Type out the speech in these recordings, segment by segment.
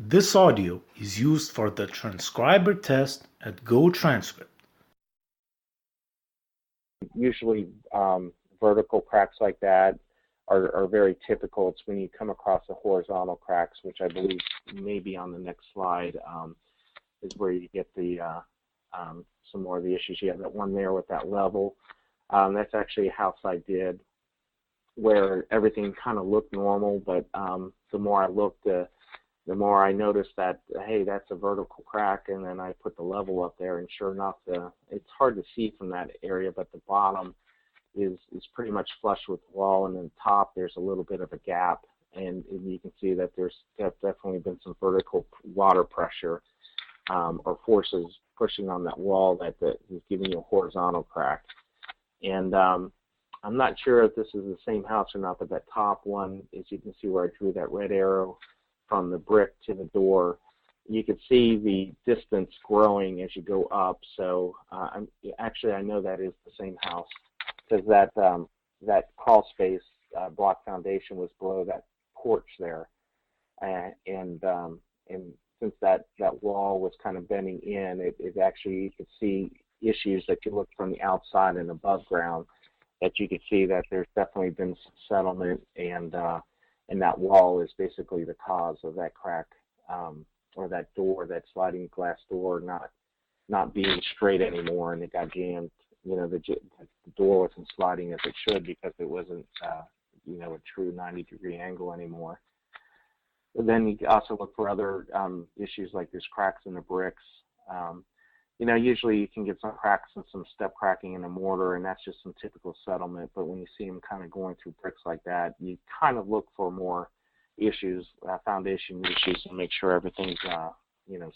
This audio is used for the transcriber test at GoTranscript. Usually vertical cracks like that are very typical. It's when you come across the horizontal cracks, which I believe may be on the next slide, is where you get the some more of the issues. You have that one there with that level. That's actually a house I did where everything kind of looked normal, but the more I looked, the more I noticed that, hey, that's a vertical crack, and then I put the level up there, and sure enough, it's hard to see from that area, but the bottom is pretty much flush with the wall, and then the top there's a little bit of a gap, and you can see that there's definitely been some vertical water pressure or forces pushing on that wall that is giving you a horizontal crack. And I'm not sure if this is the same house or not, but that top one, as you can see where I drew that red arrow from the brick to the door, you can see the distance growing as you go up. So I know that is the same house, because that crawl space block foundation was below that porch there, and since that wall was kind of bending in, it actually, you could see issues that you look from the outside and above ground, that you could see that there's definitely been some settlement, and that wall is basically the cause of that crack, or that door, that sliding glass door not being straight anymore, and it got jammed. You know, the door wasn't sliding as it should because it wasn't, a true 90-degree angle anymore. But then you also look for other issues, like there's cracks in the bricks. Usually you can get some cracks and some step cracking in the mortar, and that's just some typical settlement. But when you see them kind of going through bricks like that, you kind of look for more issues, foundation issues, and make sure everything's,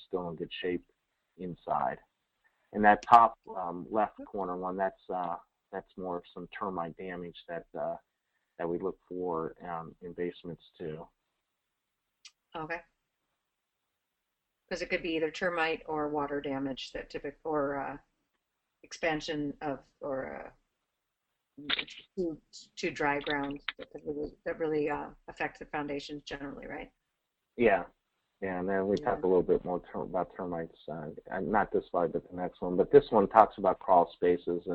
still in good shape inside. And that top left corner one, that's more of some termite damage that we look for in basements too. Okay. Because it could be either termite or water damage or expansion of to dry ground that really affect the foundations generally, right? Yeah, and then we talk a little bit more about termites. Not this slide, but the next one. But this one talks about crawl spaces,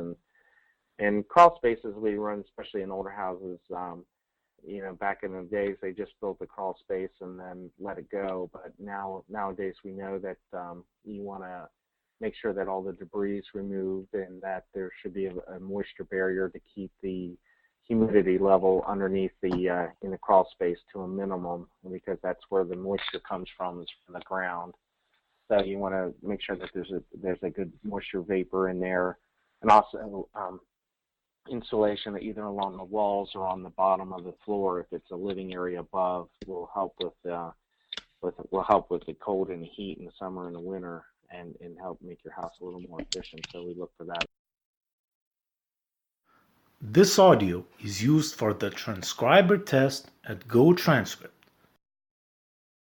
and crawl spaces we run, especially in older houses. Back in the days, they just built the crawl space and then let it go. But nowadays, we know that you want to make sure that all the debris is removed, and that there should be a moisture barrier to keep the humidity level underneath in the crawl space to a minimum, because that's where the moisture comes from, is from the ground. So you want to make sure that there's a good moisture vapor in there, and also insulation either along the walls or on the bottom of the floor, if it's a living area above, will help with the cold and the heat in the summer and the winter, and help make your house a little more efficient. So we look for that. This audio is used for the transcriber test at GoTranscript.